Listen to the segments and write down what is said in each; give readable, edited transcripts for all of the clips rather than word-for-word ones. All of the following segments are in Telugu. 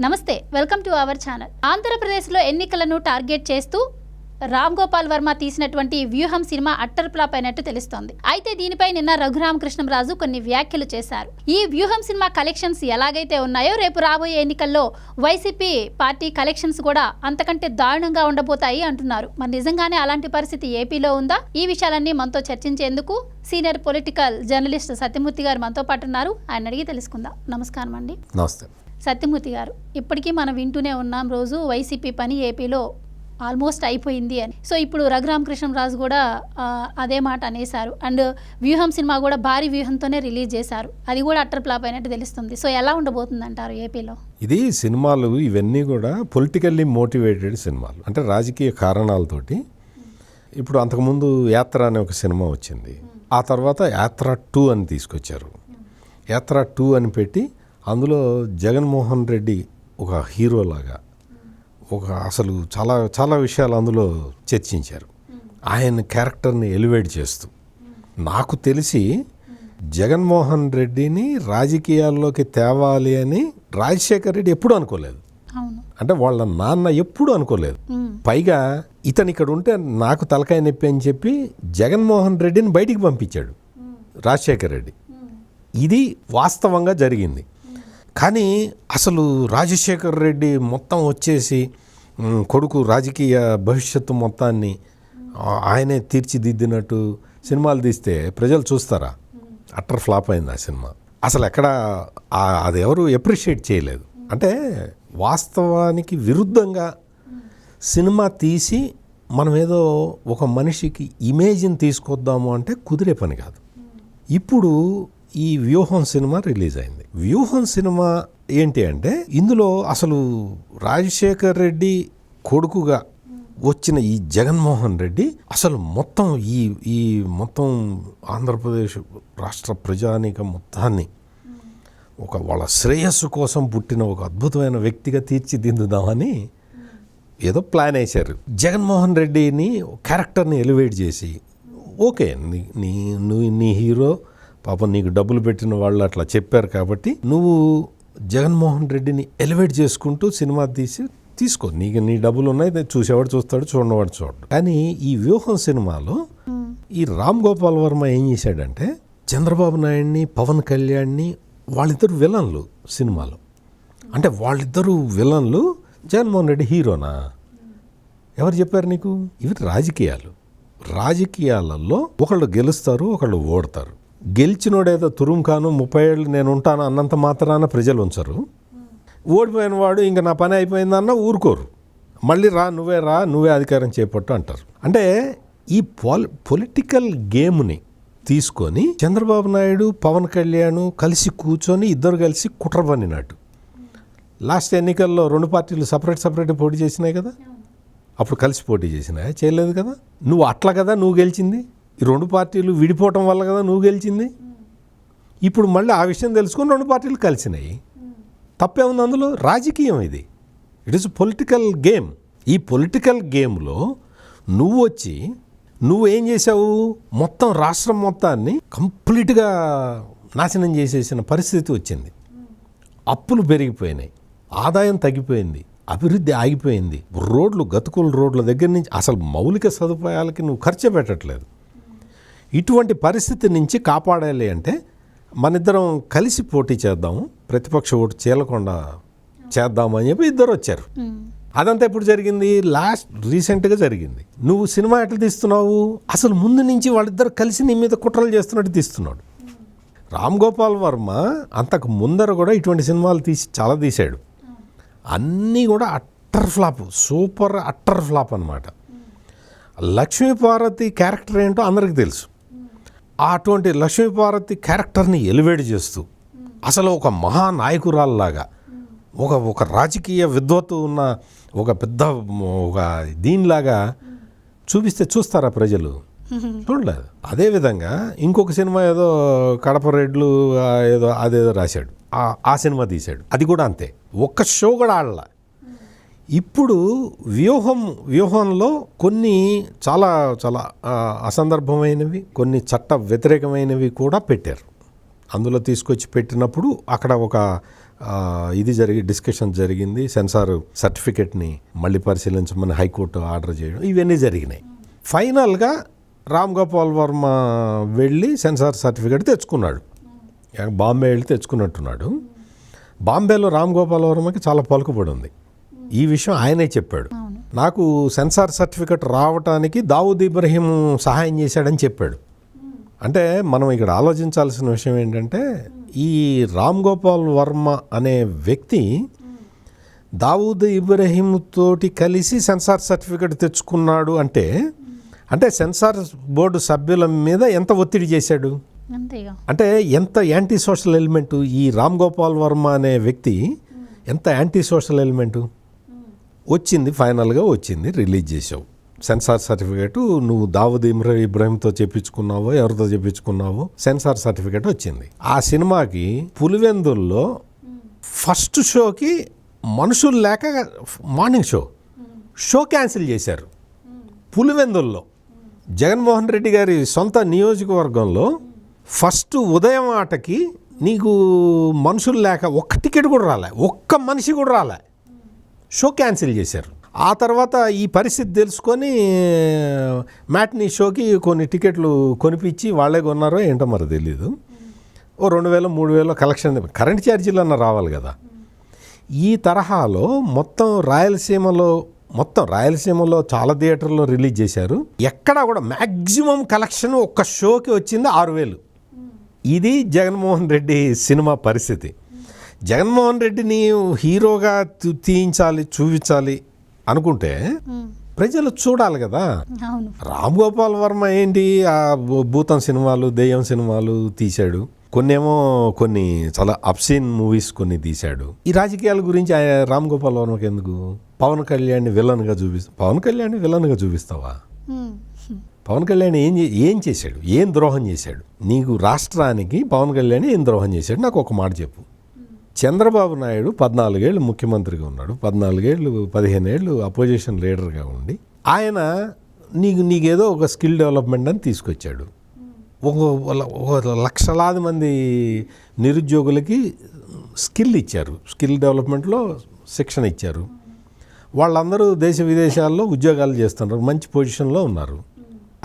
నమస్తే, వెల్కమ్ టు అవర్ ఛానల్. ఆంధ్రప్రదేశ్లో ఎన్నికలను టార్గెట్ చేస్తూ రామ్ గోపాల్ వర్మ తీసినటువంటి వ్యూహం సినిమా అట్టర్ ఫ్లాప్ అయినట్టు తెలుస్తోంది. అయితే దీనిపై నిన్న రఘురామకృష్ణంరాజు కొన్ని వ్యాఖ్యలు చేశారు. ఈ వ్యూహం సినిమా కలెక్షన్స్ ఎలాగైతే ఉన్నాయో రేపు రాబోయే ఎన్నికల్లో వైసీపీ పార్టీ కలెక్షన్స్ కూడా అంతకంటే దారుణంగా ఉండబోతాయి అంటున్నారు. మరి నిజంగానే అలాంటి పరిస్థితి ఏపీలో ఉందా? ఈ విషయాలన్నీ మనతో చర్చించేందుకు సీనియర్ పొలిటికల్ జర్నలిస్ట్ సత్యమూర్తి గారు మనతో పాటు ఉన్నారు. ఆయన అడిగి తెలుసుకుందాం. నమస్కారం అండి. నమస్తే సత్యమూర్తి గారు, ఇప్పటికీ మనం వింటూనే ఉన్నాం రోజు వైసీపీ పని ఏపీలో ఆల్మోస్ట్ అయిపోయింది అని. సో ఇప్పుడు రఘురామకృష్ణంరాజు కూడా అదే మాట అనేశారు. అండ్ వ్యూహం సినిమా కూడా భారీ వ్యూహంతోనే రిలీజ్ చేశారు. అది కూడా అట్టర్ ఫ్లాప్ అయినట్టు తెలుస్తుంది. సో ఎలా ఉండబోతుంది అంటారు ఏపీలో? ఇది సినిమాలు ఇవన్నీ కూడా పొలిటికల్లీ మోటివేటెడ్ సినిమాలు, అంటే రాజకీయ కారణాలతోటి. ఇప్పుడు అంతకుముందు యాత్ర అనే ఒక సినిమా వచ్చింది. ఆ తర్వాత యాత్ర 2 అని తీసుకొచ్చారు. యాత్ర 2 అని పెట్టి అందులో జగన్మోహన్ రెడ్డి ఒక హీరోలాగా అసలు చాలా చాలా విషయాలు అందులో చర్చించారు. ఆయన క్యారెక్టర్ని ఎలివేట్ చేస్తూ, నాకు తెలిసి జగన్మోహన్ రెడ్డిని రాజకీయాల్లోకి తేవాలి అని రాజశేఖర్ రెడ్డి ఎప్పుడూ అనుకోలేదు. అంటే వాళ్ళ నాన్న ఎప్పుడూ అనుకోలేదు. పైగా ఇతను ఇక్కడ ఉంటే నాకు తలకాయ నొప్పి అని చెప్పి జగన్మోహన్ రెడ్డిని బయటికి పంపించాడు రాజశేఖర్ రెడ్డి. ఇది వాస్తవంగా జరిగింది. కానీ అసలు రాజశేఖర్ రెడ్డి మొత్తం వచ్చేసి కొడుకు రాజకీయ భవిష్యత్తు మొత్తాన్ని ఆయనే తీర్చిదిద్దినట్టు సినిమాలు తీస్తే ప్రజలు చూస్తారా? అట్టర్ ఫ్లాప్ అయింది ఆ సినిమా. అసలు ఎక్కడ అది ఎవరు ఎప్రిషియేట్ చేయలేదు. అంటే వాస్తవానికి విరుద్ధంగా సినిమా తీసి మనం ఏదో ఒక మనిషికి ఇమేజ్ని తీసుకొద్దాము అంటే కుదిరే పని కాదు. ఇప్పుడు ఈ వ్యూహం సినిమా రిలీజ్ అయింది. వ్యూహం సినిమా ఏంటి అంటే, ఇందులో అసలు రాజశేఖర్ రెడ్డి కొడుకుగా వచ్చిన ఈ జగన్మోహన్ రెడ్డి అసలు మొత్తం ఈ మొత్తం ఆంధ్రప్రదేశ్ రాష్ట్ర ప్రజానీకం మొత్తాన్ని వాళ్ళ శ్రేయస్సు కోసం పుట్టిన ఒక అద్భుతమైన వ్యక్తిగా తీర్చిదిద్దుదామని ఏదో ప్లాన్ వేశారు. జగన్మోహన్ రెడ్డిని క్యారెక్టర్ని ఎలివేట్ చేసి, ఓకే నీ హీరో, పాపం నీకు డబ్బులు పెట్టిన వాళ్ళు అట్లా చెప్పారు కాబట్టి నువ్వు జగన్మోహన్ రెడ్డిని ఎలివేట్ చేసుకుంటూ సినిమా తీసుకో, నీ డబ్బులు ఉన్నాయి, చూసేవాడు చూస్తాడు, చూడవాడు చూడడు. కానీ ఈ వ్యూహం సినిమాలో ఈ రామ్ గోపాల్ వర్మ ఏం చేశాడంటే, చంద్రబాబు నాయుడిని, పవన్ కళ్యాణ్ని, వాళ్ళిద్దరు విలన్లు సినిమాలో. అంటే వాళ్ళిద్దరూ విలన్లు, జగన్మోహన్ రెడ్డి హీరోనా? ఎవరు చెప్పారు నీకు? ఇవి రాజకీయాలలో ఒకళ్ళు గెలుస్తారు, ఒకళ్ళు ఓడతారు. గెలిచినోడేదో తురుంకాను 30 ఏళ్ళు నేను ఉంటాను అన్నంత మాత్రాన ప్రజలు ఉంచరు. ఓడిపోయిన వాడు ఇంకా నా పని అయిపోయిందన్న ఊరుకోరు. మళ్ళీ నువ్వే అధికారం చేపట్టు అంటారు. అంటే ఈ పొలిటికల్ గేమ్ని తీసుకొని చంద్రబాబు నాయుడు, పవన్ కళ్యాణ్ కలిసి కూర్చొని ఇద్దరు కలిసి కుట్ర పన్నినట్టు. లాస్ట్ ఎన్నికల్లో 2 పార్టీలు సపరేట్ పోటీ చేసినాయి కదా. అప్పుడు కలిసి పోటీ చేసినాయా? చేయలేదు కదా. నువ్వు అట్లా కదా నువ్వు గెలిచింది. ఈ 2 పార్టీలు విడిపోవటం వల్ల కదా నువ్వు గెలిచింది. ఇప్పుడు మళ్ళీ ఆ విషయం తెలుసుకొని 2 పార్టీలు కలిసినాయి. తప్పే ఉంది అందులో? రాజకీయం ఇది. It is political game. ఈ పొలిటికల్ గేమ్లో నువ్వు ఏం చేసావు? మొత్తం రాష్ట్రం మొత్తాన్ని కంప్లీట్గా నాశనం చేసేసిన పరిస్థితి వచ్చింది. అప్పులు పెరిగిపోయినాయి, ఆదాయం తగ్గిపోయింది, అభివృద్ధి ఆగిపోయింది. గతుకుల రోడ్ల దగ్గర నుంచి అసలు మౌలిక సదుపాయాలకి నువ్వు ఖర్చు పెట్టట్లేదు. ఇటువంటి పరిస్థితి నుంచి కాపాడాలి అంటే మనిద్దరం కలిసి పోటీ చేద్దాము, ప్రతిపక్ష ఓటు చీలకుండా చేద్దాము అని చెప్పి ఇద్దరు వచ్చారు. అదంతా ఎప్పుడు జరిగింది? రీసెంట్గా జరిగింది. నువ్వు సినిమా ఎట్లా తీస్తున్నావు? అసలు ముందు నుంచి వాళ్ళిద్దరు కలిసి నీ మీద కుట్రలు చేస్తున్నట్టు తీస్తున్నాడు. రామ్ గోపాల్ వర్మ అంతకు ముందర కూడా ఇటువంటి సినిమాలు చాలా తీశాడు. అన్నీ కూడా సూపర్ అట్టర్ ఫ్లాప్ అన్నమాట. లక్ష్మీపార్వతి క్యారెక్టర్ ఏంటో అందరికీ తెలుసు. అటువంటి లక్ష్మీపార్వతి క్యారెక్టర్ని ఎలివేట్ చేస్తూ అసలు ఒక మహానాయకురాల్లాగా, ఒక రాజకీయ విద్వత్తు ఉన్న ఒక పెద్ద దీనిలాగా చూపిస్తే చూస్తారా ప్రజలు? చూడలేదు. అదేవిధంగా ఇంకొక సినిమా ఏదో కడప రెడ్లు అదేదో రాశాడు, ఆ సినిమా తీశాడు. అది కూడా అంతే, ఒక్క షో కూడా ఆడలా. ఇప్పుడు వ్యూహంలో కొన్ని చాలా చాలా అసందర్భమైనవి, కొన్ని చట్ట వ్యతిరేకమైనవి కూడా పెట్టారు. అందులో తీసుకొచ్చి పెట్టినప్పుడు అక్కడ ఒక ఇది డిస్కషన్ జరిగింది. సెన్సార్ సర్టిఫికెట్ని మళ్ళీ పరిశీలించమని హైకోర్టు ఆర్డర్ చేయడం, ఇవన్నీ జరిగినాయి. ఫైనల్గా రామ్ గోపాల్ వర్మ వెళ్ళి సెన్సార్ సర్టిఫికెట్ తెచ్చుకున్నాడు. బాంబే వెళ్ళి తెచ్చుకున్నట్టున్నాడు. బాంబేలో రామ్ గోపాల్ వర్మకి చాలా పలుకుబడి ఉంది. ఈ విషయం ఆయనే చెప్పాడు. నాకు సెన్సార్ సర్టిఫికెట్ రావటానికి దావూద్ ఇబ్రహీం సహాయం చేశాడని చెప్పాడు. అంటే మనం ఇక్కడ ఆలోచించాల్సిన విషయం ఏంటంటే, ఈ రామ్ గోపాల్ వర్మ అనే వ్యక్తి దావూద్ ఇబ్రహీం తోటి కలిసి సెన్సార్ సర్టిఫికెట్ తెచ్చుకున్నాడు అంటే సెన్సార్ బోర్డు సభ్యుల మీద ఎంత ఒత్తిడి చేశాడు, అంటే ఎంత యాంటీ సోషల్ ఎలిమెంటు ఈ రామ్ గోపాల్ వర్మ అనే వ్యక్తి, ఎంత యాంటీ సోషల్ ఎలిమెంటు వచ్చింది. ఫైనల్గా వచ్చింది, రిలీజ్ చేసావు సెన్సార్ సర్టిఫికేట్. నువ్వు దావూద్ ఇబ్రహీంతో చెప్పించుకున్నావో ఎవరితో చెప్పించుకున్నావో సెన్సార్ సర్టిఫికేట్ వచ్చింది. ఆ సినిమాకి పులివెందుల్లో ఫస్ట్ షోకి మనుషులు లేక మార్నింగ్ షో క్యాన్సిల్ చేశారు. పులివెందుల్లో జగన్మోహన్ రెడ్డి గారి సొంత నియోజకవర్గంలో ఫస్ట్ ఉదయం ఆటకి నీకు మనుషులు లేక ఒక్క టికెట్ కూడా రాలే, ఒక్క మనిషి కూడా రాలే, షో క్యాన్సిల్ చేశారు. ఆ తర్వాత ఈ పరిస్థితి తెలుసుకొని మ్యాట్నీ షోకి కొన్ని టికెట్లు కొనిపించి వాళ్ళే కొన్నారో ఏంటో మరి తెలీదు. ఓ 2,000-3,000 కలెక్షన్, కరెంట్ ఛార్జీలు అన్న రావాలి కదా. ఈ తరహాలో మొత్తం రాయలసీమలో చాలా థియేటర్లో రిలీజ్ చేశారు. ఎక్కడా కూడా మ్యాక్సిమం కలెక్షన్ ఒక్క షోకి వచ్చింది 6,000. ఇది జగన్మోహన్ రెడ్డి సినిమా పరిస్థితి. జగన్మోహన్ రెడ్డిని హీరోగా తీయించాలి, చూపించాలి అనుకుంటే ప్రజలు చూడాలి కదా. రామ్ గోపాల్ వర్మ ఏంటి, ఆ భూతం సినిమాలు, దెయ్యం సినిమాలు తీశాడు, కొన్ని చాలా అబ్సీన్ మూవీస్ కొన్ని తీశాడు. ఈ రాజకీయాల గురించి రామ్ గోపాల్ వర్మకి ఎందుకు? పవన్ కళ్యాణ్ విలన్గా చూపిస్తావా? పవన్ కళ్యాణ్ ఏం చేశాడు, ఏం ద్రోహం చేశాడు నీకు? రాష్ట్రానికి పవన్ కళ్యాణ్ ఏం ద్రోహం చేశాడు నాకు ఒక మాట చెప్పు. చంద్రబాబు నాయుడు 14 ఏళ్ళు ముఖ్యమంత్రిగా ఉన్నాడు, 15 ఏళ్ళు అపోజిషన్ లీడర్గా ఉండి ఆయన నీకేదో ఒక స్కిల్ డెవలప్మెంట్ అని తీసుకొచ్చాడు. ఒక లక్షలాది మంది నిరుద్యోగులకి స్కిల్ ఇచ్చారు, స్కిల్ డెవలప్మెంట్లో శిక్షణ ఇచ్చారు. వాళ్ళందరూ దేశ విదేశాల్లో ఉద్యోగాలు చేస్తున్నారు, మంచి పొజిషన్లో ఉన్నారు.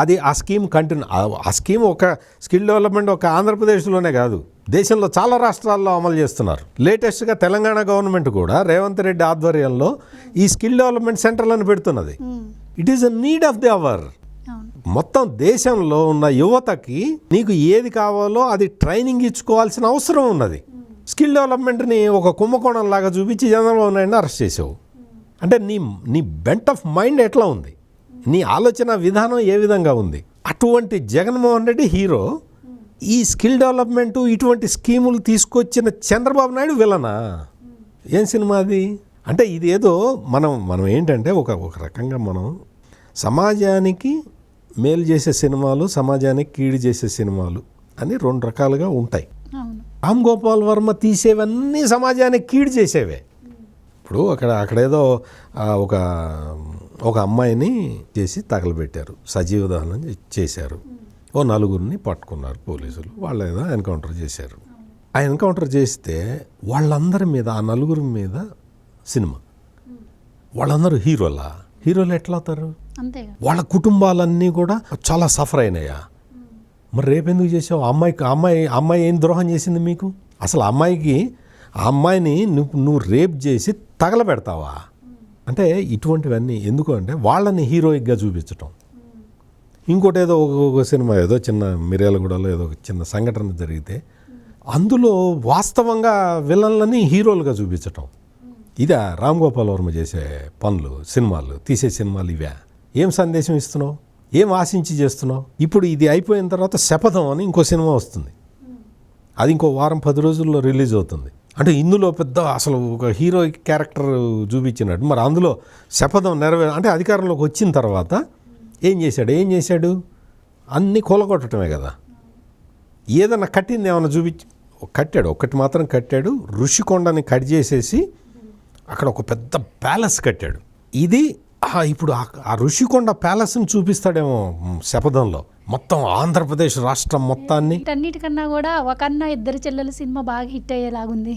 అది ఆ స్కీమ్ కంటిన్యూ. ఆ స్కీమ్ ఒక స్కిల్ డెవలప్మెంట్ ఒక ఆంధ్రప్రదేశ్లోనే కాదు, దేశంలో చాలా రాష్ట్రాల్లో అమలు చేస్తున్నారు. లేటెస్ట్గా తెలంగాణ గవర్నమెంట్ కూడా రేవంత్ రెడ్డి ఆధ్వర్యంలో ఈ స్కిల్ డెవలప్మెంట్ సెంటర్లను పెడుతున్నది. It is a need of the hour. మొత్తం దేశంలో ఉన్న యువతకి నీకు ఏది కావాలో అది ట్రైనింగ్ ఇచ్చుకోవాల్సిన అవసరం ఉన్నది. స్కిల్ డెవలప్మెంట్ని ఒక కుంభకోణం లాగా చూపించి చంద్రబాబు నాయుడుని అరెస్ట్ చేసావు అంటే నీ బెంట్ ఆఫ్ మైండ్ ఎట్లా ఉంది, నీ ఆలోచన విధానం ఏ విధంగా ఉంది? అటువంటి జగన్మోహన్ రెడ్డి హీరో, ఈ స్కిల్ డెవలప్మెంటు ఇటువంటి స్కీములు తీసుకొచ్చిన చంద్రబాబు నాయుడు విలనా? ఏం సినిమా అది? అంటే ఇది ఏదో మనం ఏంటంటే ఒక రకంగా మనం సమాజానికి మేలు చేసే సినిమాలు, సమాజానికి కీడు చేసే సినిమాలు అని 2 రకాలుగా ఉంటాయి. రామ్ గోపాల్ వర్మ తీసేవన్నీ సమాజానికి కీడు చేసేవే. ఇప్పుడు అక్కడేదో ఒక అమ్మాయిని చేసి తగలబెట్టారు, సజీవ దహనం చేశారు. ఓ 4గురిని పట్టుకున్నారు పోలీసులు, వాళ్ళు ఏదో ఎన్కౌంటర్ చేశారు. ఆ ఎన్కౌంటర్ చేస్తే వాళ్ళందరి మీద, ఆ 4గురి మీద సినిమా, వాళ్ళందరూ హీరోలు ఎట్లా అవుతారు? వాళ్ళ కుటుంబాలన్నీ కూడా చాలా సఫర్ అయినాయా? మరి రేపెందుకు చేసావు? అమ్మాయి ఏం ద్రోహం చేసింది మీకు? అసలు ఆ అమ్మాయిని నువ్వు రేప్ చేసి తగలబెడతావా? అంటే ఇటువంటివన్నీ ఎందుకు అంటే వాళ్ళని హీరోయిక్గా చూపించటం. ఇంకోటి ఏదో ఒక సినిమా, ఏదో చిన్న మిర్యాలగూడలో ఏదో చిన్న సంఘటన జరిగితే అందులో వాస్తవంగా విలన్లని హీరోలుగా చూపించటం. ఇదా రామ్ గోపాల్ వర్మ చేసే పనులు, తీసే సినిమాలు ఇవే? ఏం సందేశం ఇస్తున్నావు? ఏం ఆశించి చేస్తున్నావు? ఇప్పుడు ఇది అయిపోయిన తర్వాత శపథం అని ఇంకో సినిమా వస్తుంది, అది ఇంకో వారం 10 రోజుల్లో రిలీజ్ అవుతుంది. అంటే ఇందులో పెద్ద అసలు ఒక హీరో క్యారెక్టర్ చూపించినట్టు. మరి అందులో శపథం అంటే అధికారంలోకి వచ్చిన తర్వాత ఏం చేశాడు? అన్నీ కూలగొట్టడమే కదా. ఏదన్నా కట్టింది ఏమన్నా కట్టాడు, ఒక్కటి మాత్రం కట్టాడు. ఋషికొండని కట్ చేసేసి అక్కడ ఒక పెద్ద ప్యాలెస్ కట్టాడు. ఇది ఇప్పుడు ఆ ఋషికొండ ప్యాలెస్ని చూపిస్తాడేమో శపథంలో. మొత్తం ఆంధ్రప్రదేశ్ రాష్ట్రం మొత్తాన్ని. అన్నిటికన్నా కూడా ఒక అన్న ఇద్దరు చెల్లెల సినిమా బాగా హిట్ అయ్యేలాగుంది.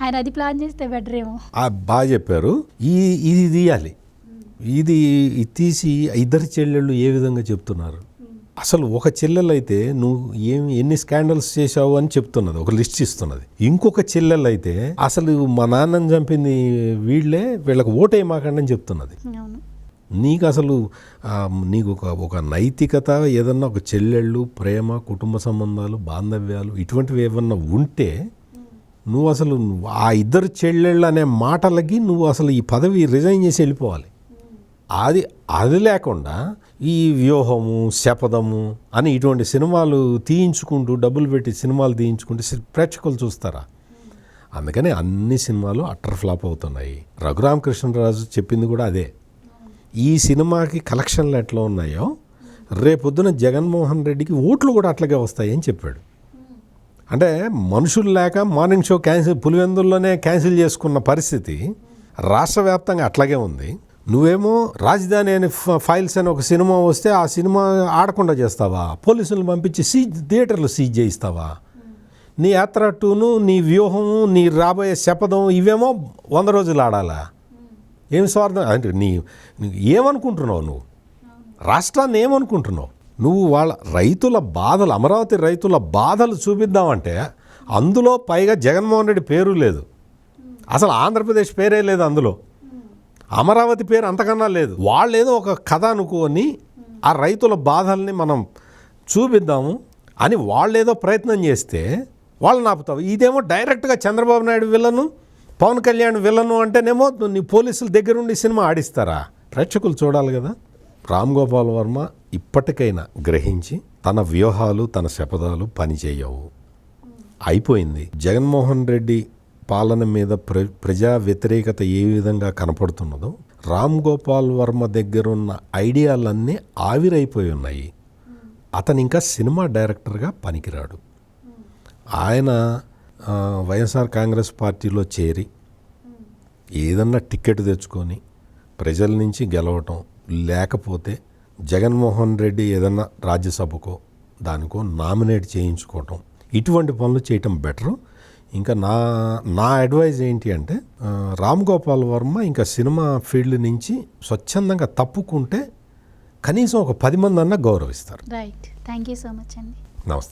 ఆయన అది ప్లాన్ చేస్తే బెటర్ ఏమో. బాగా చెప్పారు. ఇది తీయాలి, ఇది తీసి ఇద్దరు చెల్లెళ్ళు ఏ విధంగా చెప్తున్నారు. అసలు ఒక చెల్లెలు అయితే నువ్వు ఎన్ని స్కాండల్స్ చేశావు అని చెప్తున్నది, ఒక లిస్ట్ ఇస్తున్నది. ఇంకొక చెల్లెలు అయితే అసలు మా నాన్నని చంపింది వీళ్ళే, వీళ్ళకి ఓటేయమాకండి అని చెప్తున్నది. అవును. నీకు అసలు నీకు ఒక నైతికత ఏదన్నా, ఒక చెల్లెళ్ళు, ప్రేమ, కుటుంబ సంబంధాలు, బాంధవ్యాలు ఇటువంటివి ఏమన్నా ఉంటే నువ్వు అసలు ఆ ఇద్దరు చెల్లెళ్ళు అనే మాటలకి నువ్వు అసలు ఈ పదవి రిజైన్ చేసి వెళ్ళిపోవాలి. అది లేకుండా ఈ వ్యూహము, శపథము అని ఇటువంటి సినిమాలు తీయించుకుంటూ, డబ్బులు పెట్టి సినిమాలు తీయించుకుంటే ప్రేక్షకులు చూస్తారా? అందుకని అన్ని సినిమాలు అట్టర్ ఫ్లాప్ అవుతున్నాయి. రఘురామకృష్ణరాజు చెప్పింది కూడా అదే. ఈ సినిమాకి కలెక్షన్లు ఎట్లా ఉన్నాయో రేపొద్దున జగన్మోహన్ రెడ్డికి ఓట్లు కూడా అట్లాగే వస్తాయి అని చెప్పాడు. అంటే మనుషులు లేక మార్నింగ్ షో పులివెందుల్లోనే క్యాన్సిల్ చేసుకున్న పరిస్థితి రాష్ట్ర వ్యాప్తంగా అట్లాగే ఉంది. నువ్వేమో రాజధాని అనే ఫైల్స్ అని ఒక సినిమా వస్తే ఆ సినిమా ఆడకుండా చేస్తావా? పోలీసులను పంపించి థియేటర్లు సీజ్ చేయిస్తావా? నీ యాత్ర 2ను, నీ వ్యూహము, నీ రాబోయే శపథం ఇవేమో 100 రోజులు ఆడాలా? ఏమి స్వార్థం అంటే ఏమనుకుంటున్నావు నువ్వు? రాష్ట్రాన్ని ఏమనుకుంటున్నావు నువ్వు? వాళ్ళ రైతుల బాధలు, అమరావతి రైతుల బాధలు చూపిద్దామంటే అందులో పైగా జగన్మోహన్ రెడ్డి పేరు లేదు, అసలు ఆంధ్రప్రదేశ్ పేరే లేదు అందులో, అమరావతి పేరు అంతకన్నా లేదు. వాళ్ళు ఏదో ఒక కథ అనుకొని ఆ రైతుల బాధల్ని మనం చూపిద్దాము అని వాళ్ళేదో ప్రయత్నం చేస్తే వాళ్ళని ఆపుతావు. ఇదేమో డైరెక్ట్గా చంద్రబాబు నాయుడు విలను, పవన్ కళ్యాణ్ విలను అంటేనేమో నీ పోలీసుల దగ్గరుండి సినిమా ఆడిస్తారా? ప్రేక్షకులు చూడాలి కదా. రామ్ గోపాల్ వర్మ ఇప్పటికైనా గ్రహించి తన వ్యూహాలు, తన శపథాలు పనిచేయవు, అయిపోయింది. జగన్మోహన్ రెడ్డి పాలన మీద ప్రజా వ్యతిరేకత ఏ విధంగా కనపడుతున్నదో రామ్ గోపాల్ వర్మ దగ్గరున్న ఐడియాలన్నీ ఆవిరైపోయి ఉన్నాయి. అతను ఇంకా సినిమా డైరెక్టర్గా పనికిరాడు. ఆయన వైఎస్ఆర్ కాంగ్రెస్ పార్టీలో చేరి ఏదన్నా టికెట్ తెచ్చుకొని ప్రజల నుంచి గెలవటం, లేకపోతే జగన్మోహన్ రెడ్డి ఏదన్నా రాజ్యసభకో దానికో నామినేట్ చేయించుకోవటం, ఇటువంటి పనులు చేయటం బెటరు. ఇంకా నా అడ్వైజ్ ఏంటి అంటే రామ్ గోపాల్ వర్మ ఇంకా సినిమా ఫీల్డ్ నుంచి స్వచ్ఛందంగా తప్పుకుంటే కనీసం ఒక 10 మంది అన్నా గౌరవిస్తారు. Right. Thank you so much అండి. నమస్తే.